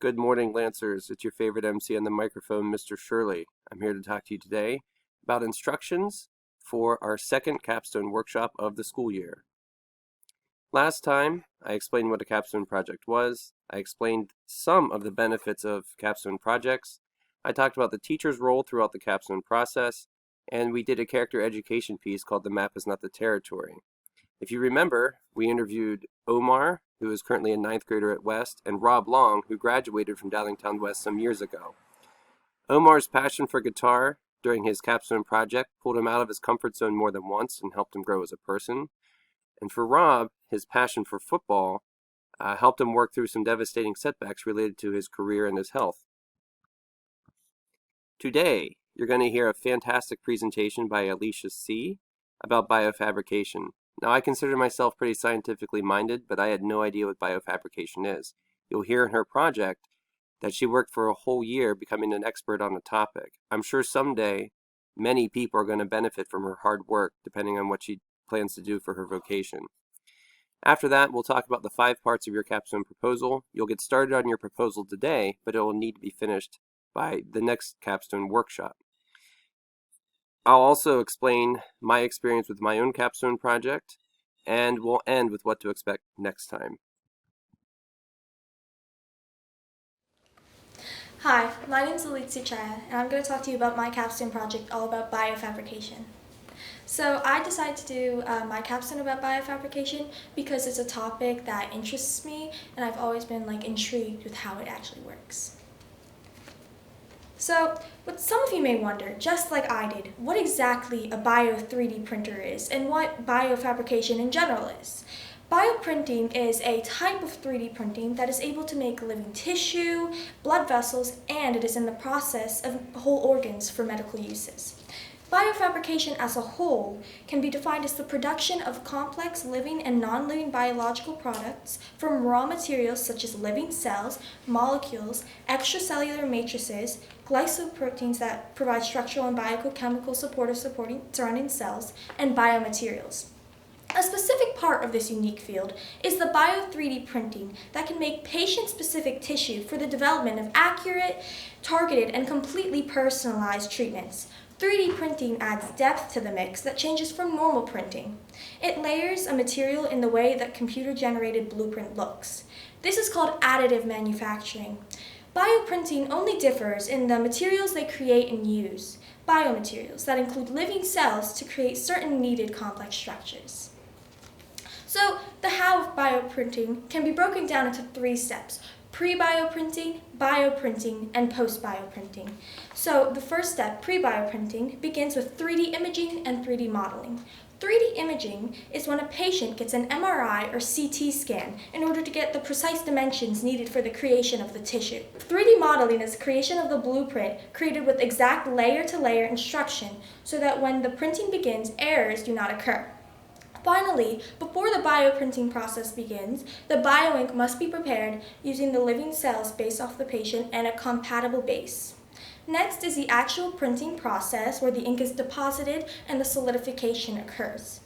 Good morning, Lancers. It's your favorite MC on the microphone, Mr. Shirley. I'm here to talk to you today about instructions for our second capstone workshop of the school year. Last time, I explained what a capstone project was. I explained some of the benefits of capstone projects. I talked about the teacher's role throughout the capstone process, and we did a character education piece called The Map is Not the Territory. If you remember, we interviewed Omar, who is currently a ninth grader at West, and Rob Long, who graduated from Downingtown West some years ago. Omar's passion for guitar during his capstone project pulled him out of his comfort zone more than once and helped him grow as a person. And for Rob, his passion for football helped him work through some devastating setbacks related to his career and his health. Today, you're going to hear a fantastic presentation by Alicia C. about biofabrication. Now, I consider myself pretty scientifically minded, but I had no idea what biofabrication is. You'll hear in her project that she worked for a whole year becoming an expert on the topic. I'm sure someday many people are going to benefit from her hard work, depending on what she plans to do for her vocation. After that, we'll talk about the 5 parts of your capstone proposal. You'll get started on your proposal today, but it will need to be finished by the next capstone workshop. I'll also explain my experience with my own capstone project, and we'll end with what to expect next time. Hi, my name is Alicia Chaya, and I'm going to talk to you about my capstone project all about biofabrication. So I decided to do my capstone about biofabrication because it's a topic that interests me, and I've always been intrigued with how it actually works. So, what some of you may wonder, just like I did, what exactly a bio 3D printer is and what biofabrication in general is. Bioprinting is a type of 3D printing that is able to make living tissue, blood vessels, and it is in the process of whole organs for medical uses. Biofabrication as a whole can be defined as the production of complex living and non-living biological products from raw materials such as living cells, molecules, extracellular matrices, glycoproteins that provide structural and biochemical support of supporting surrounding cells, and biomaterials. A specific part of this unique field is the bio 3D printing that can make patient-specific tissue for the development of accurate, targeted, and completely personalized treatments. 3D printing adds depth to the mix that changes from normal printing. It layers a material in the way that computer-generated blueprint looks. This is called additive manufacturing. Bioprinting only differs in the materials they create and use, biomaterials that include living cells to create certain needed complex structures. So, the how of bioprinting can be broken down into 3 steps: pre-bioprinting, bioprinting, and post-bioprinting. So the first step, pre-bioprinting, begins with 3D imaging and 3D modeling. 3D imaging is when a patient gets an MRI or CT scan in order to get the precise dimensions needed for the creation of the tissue. 3D modeling is creation of the blueprint created with exact layer-to-layer instruction so that when the printing begins, errors do not occur. Finally, before the bioprinting process begins, the bioink must be prepared using the living cells based off the patient and a compatible base. Next is the actual printing process where the ink is deposited and the solidification occurs.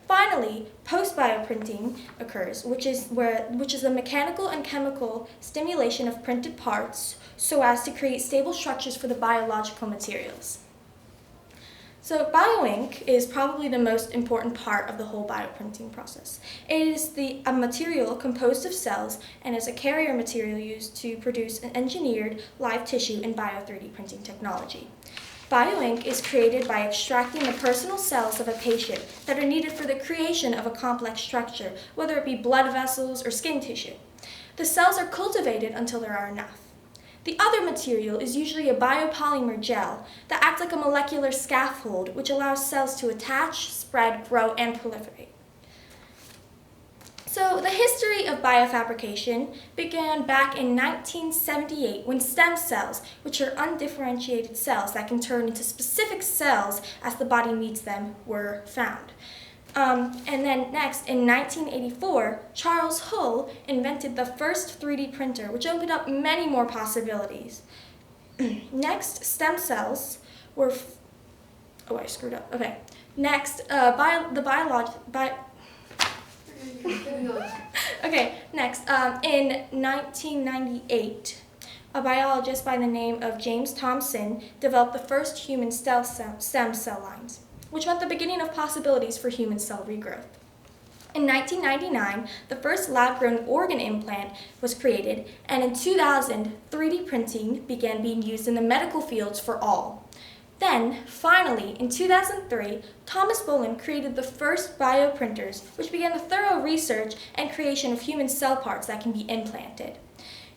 Finally, post-bioprinting occurs, which is the mechanical and chemical stimulation of printed parts so as to create stable structures for the biological materials. So bioink is probably the most important part of the whole bioprinting process. It is a material composed of cells and is a carrier material used to produce an engineered live tissue in bio 3D printing technology. Bioink is created by extracting the personal cells of a patient that are needed for the creation of a complex structure, whether it be blood vessels or skin tissue. The cells are cultivated until there are enough. The other material is usually a biopolymer gel that acts like a molecular scaffold which allows cells to attach, spread, grow, and proliferate. So the history of biofabrication began back in 1978 when stem cells, which are undifferentiated cells that can turn into specific cells as the body needs them, were found. And then next, in 1984, Charles Hull invented the first 3D printer, which opened up many more possibilities. Next, stem cells were... Oh, I screwed up. Okay. Next, Okay, next, in 1998, a biologist by the name of James Thomson developed the first human stem cell lines, which meant the beginning of possibilities for human cell regrowth. In 1999, the first lab-grown organ implant was created, and in 2000, 3D printing began being used in the medical fields for all. Then, finally, in 2003, Thomas Boland created the first bioprinters, which began the thorough research and creation of human cell parts that can be implanted.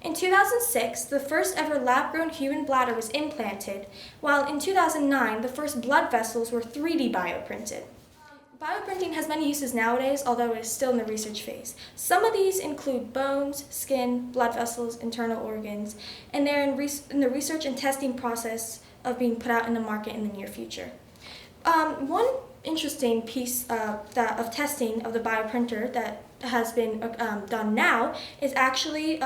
In 2006, the first ever lab-grown human bladder was implanted, while in 2009, the first blood vessels were 3D bioprinted. Bioprinting has many uses nowadays, although it is still in the research phase. Some of these include bones, skin, blood vessels, internal organs, and they're in the research and testing process of being put out in the market in the near future. One interesting piece of testing of the bioprinter that has been done now is actually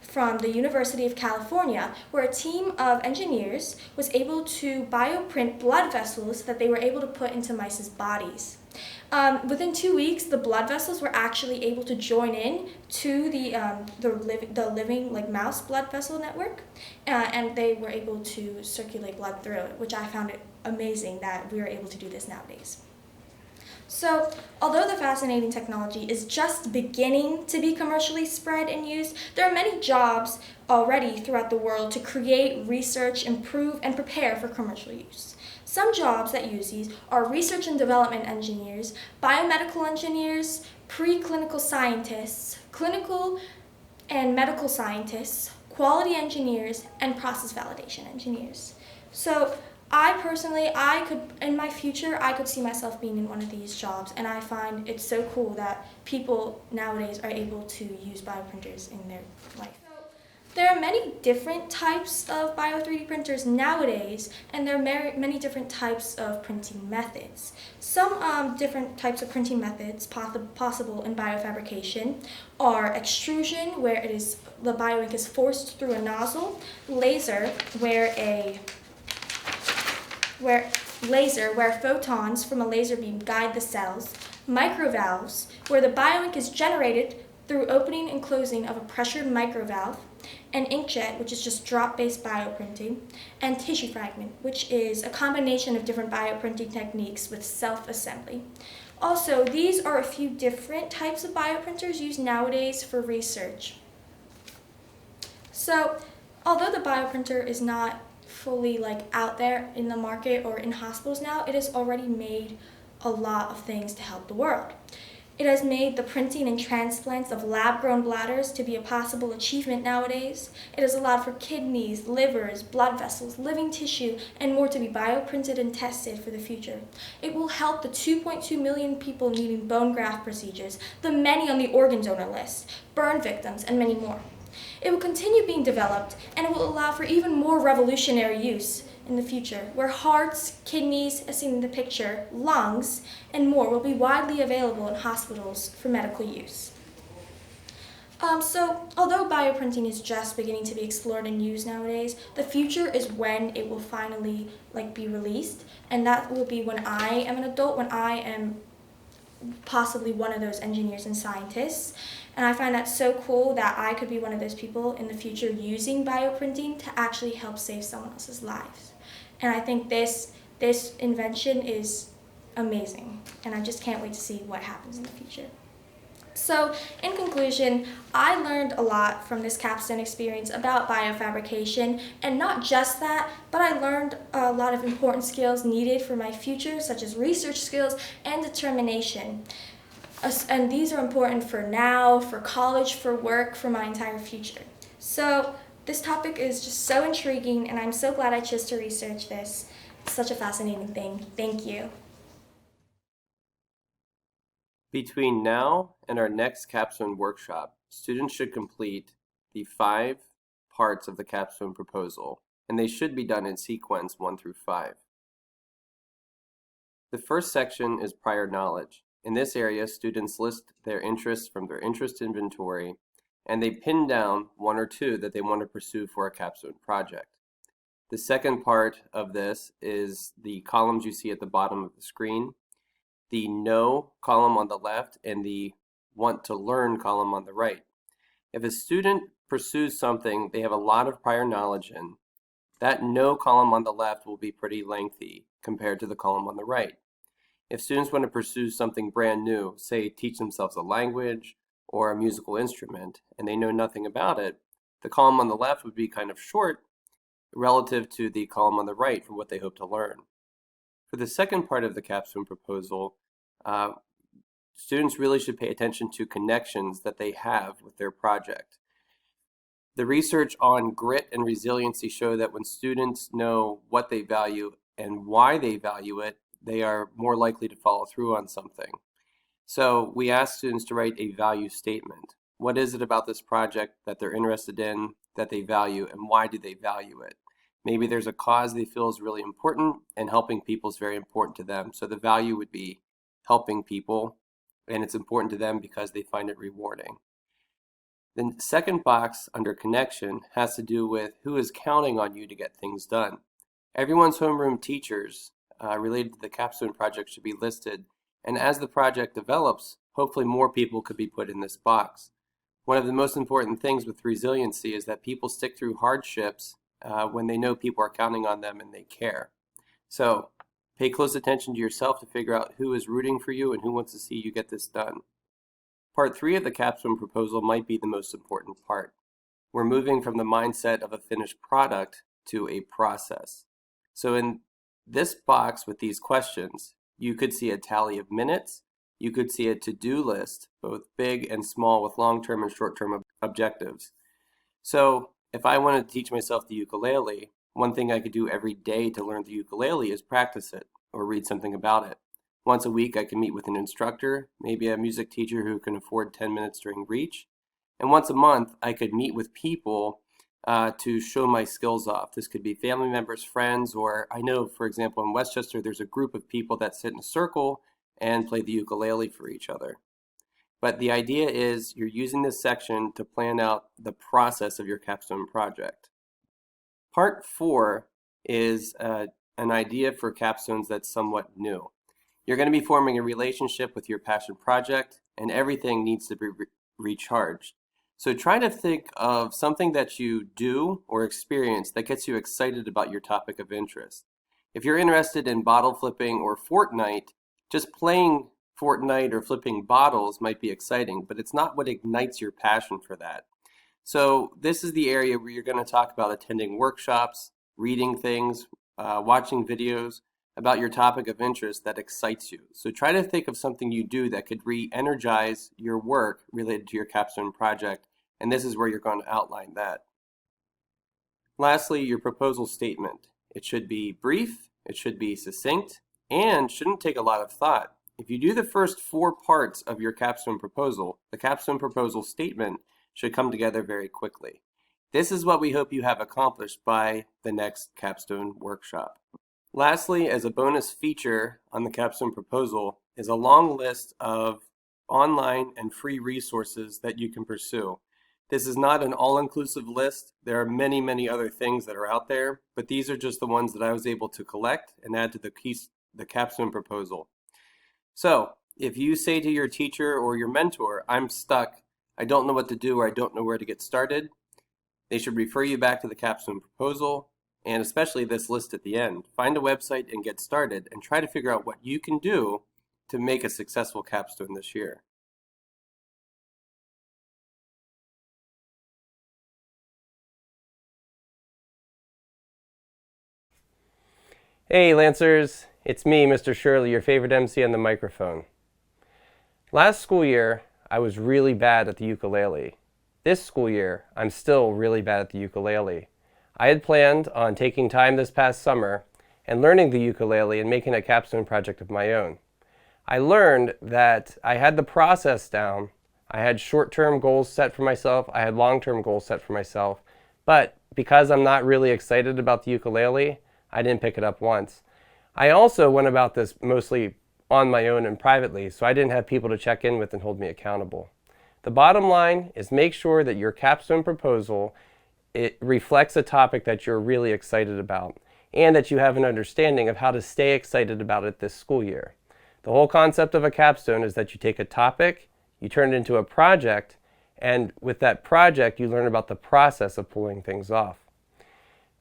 from the University of California, where a team of engineers was able to bioprint blood vessels that they were able to put into mice's bodies. Within 2 weeks, the blood vessels were actually able to join in to the living mouse blood vessel network, and they were able to circulate blood through it, which I found it amazing that we are able to do this nowadays. So, although the fascinating technology is just beginning to be commercially spread and used, there are many jobs already throughout the world to create, research, improve, and prepare for commercial use. Some jobs that use these are research and development engineers, biomedical engineers, preclinical scientists, clinical and medical scientists, quality engineers, and process validation engineers. So, in my future, I could see myself being in one of these jobs, and I find it so cool that people nowadays are able to use bioprinters in their life. There are many different types of bio 3D printers nowadays, and there are many different types of printing methods. Some different types of printing methods possible in biofabrication are extrusion, where the bioink is forced through a nozzle, laser, where photons from a laser beam guide the cells, microvalves, where the bioink is generated through opening and closing of a pressured microvalve, and inkjet, which is just drop-based bioprinting, and tissue fragment, which is a combination of different bioprinting techniques with self-assembly. Also, these are a few different types of bioprinters used nowadays for research. So, although the bioprinter is not fully out there in the market or in hospitals now, it has already made a lot of things to help the world. It has made the printing and transplants of lab-grown bladders to be a possible achievement nowadays. It has allowed for kidneys, livers, blood vessels, living tissue, and more to be bioprinted and tested for the future. It will help the 2.2 million people needing bone graft procedures, the many on the organ donor list, burn victims, and many more. It will continue being developed, and it will allow for even more revolutionary use in the future, where hearts, kidneys, as seen in the picture, lungs, and more will be widely available in hospitals for medical use. So, although bioprinting is just beginning to be explored and used nowadays, the future is when it will finally be released, and that will be when I am an adult, when I am possibly one of those engineers and scientists. And I find that so cool that I could be one of those people in the future using bioprinting to actually help save someone else's lives. And I think this invention is amazing, and I just can't wait to see what happens in the future. So, in conclusion, I learned a lot from this capstone experience about biofabrication, and not just that, but I learned a lot of important skills needed for my future, such as research skills and determination. And these are important for now, for college, for work, for my entire future. So, this topic is just so intriguing, and I'm so glad I chose to research this. It's such a fascinating thing. Thank you. Between now and our next capstone workshop, students should complete the 5 parts of the capstone proposal, and they should be done in sequence 1 through 5. The first section is prior knowledge. In this area, students list their interests from their interest inventory, and they pin down 1 or 2 that they want to pursue for a capstone project. The second part of this is the columns you see at the bottom of the screen, the know column on the left, and the want to learn column on the right. If a student pursues something they have a lot of prior knowledge in, that no column on the left will be pretty lengthy compared to the column on the right. If students want to pursue something brand new, say teach themselves a language or a musical instrument, and they know nothing about it, the column on the left would be kind of short relative to the column on the right for what they hope to learn. For the second part of the capstone proposal, students really should pay attention to connections that they have with their project. The research on grit and resiliency show that when students know what they value and why they value it, they are more likely to follow through on something. So we ask students to write a value statement. What is it about this project that they're interested in, that they value, and why do they value it? Maybe there's a cause they feel is really important, and helping people is very important to them. So the value would be helping people, and it's important to them because they find it rewarding. The second box under connection has to do with who is counting on you to get things done. Everyone's homeroom teachers related to the capstone project should be listed, and as the project develops, hopefully more people could be put in this box. One of the most important things with resiliency is that people stick through hardships when they know people are counting on them and they care. So pay close attention to yourself to figure out who is rooting for you and who wants to see you get this done. Part 3 of the capstone proposal might be the most important part. We're moving from the mindset of a finished product to a process. So in this box with these questions, you could see a tally of minutes, you could see a to-do list, both big and small with long-term and short-term objectives. So if I wanted to teach myself the ukulele, one thing I could do every day to learn the ukulele is practice it or read something about it. Once a week, I can meet with an instructor, maybe a music teacher who can afford 10 minutes during Reach. And once a month, I could meet with people to show my skills off. This could be family members, friends, or I know, for example, in Westchester, there's a group of people that sit in a circle and play the ukulele for each other. But the idea is you're using this section to plan out the process of your capstone project. Part 4 is an idea for capstones that's somewhat new. You're going to be forming a relationship with your passion project, and everything needs to be recharged. So try to think of something that you do or experience that gets you excited about your topic of interest. If you're interested in bottle flipping or Fortnite, just playing Fortnite or flipping bottles might be exciting, but it's not what ignites your passion for that. So this is the area where you're going to talk about attending workshops, reading things, watching videos about your topic of interest that excites you. So try to think of something you do that could re-energize your work related to your capstone project, and this is where you're going to outline that. Lastly, your proposal statement. It should be brief, it should be succinct, and shouldn't take a lot of thought. If you do the first 4 parts of your capstone proposal, the capstone proposal statement should come together very quickly. This is what we hope you have accomplished by the next capstone workshop. Lastly, as a bonus feature on the capstone proposal is a long list of online and free resources that you can pursue. This is not an all-inclusive list. There are many, many other things that are out there, but these are just the ones that I was able to collect and add to the capstone proposal. So if you say to your teacher or your mentor, I'm stuck, I don't know what to do, or I don't know where to get started, they should refer you back to the capstone proposal, and especially this list at the end. Find a website and get started, and try to figure out what you can do to make a successful capstone this year. Hey Lancers, it's me, Mr. Shirley, your favorite MC on the microphone. Last school year, I was really bad at the ukulele. This school year, I'm still really bad at the ukulele. I had planned on taking time this past summer and learning the ukulele and making a capstone project of my own. I learned that I had the process down. I had short-term goals set for myself. I had long-term goals set for myself. But because I'm not really excited about the ukulele, I didn't pick it up once. I also went about this mostly on my own and privately, so I didn't have people to check in with and hold me accountable. The bottom line is make sure that your capstone proposal, it reflects a topic that you're really excited about, and that you have an understanding of how to stay excited about it this school year. The whole concept of a capstone is that you take a topic, you turn it into a project, And with that project, you learn about the process of pulling things off.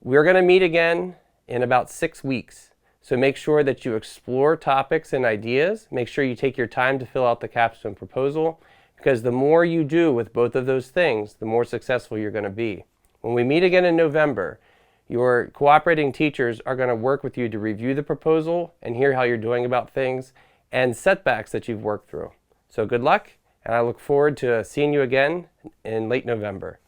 We're going to meet again in about 6 weeks. So make sure that you explore topics and ideas. Make sure you take your time to fill out the capstone proposal, because the more you do with both of those things, the more successful you're going to be. When we meet again in November, your cooperating teachers are going to work with you to review the proposal and hear how you're doing about things and setbacks that you've worked through. So good luck, and I look forward to seeing you again in late November.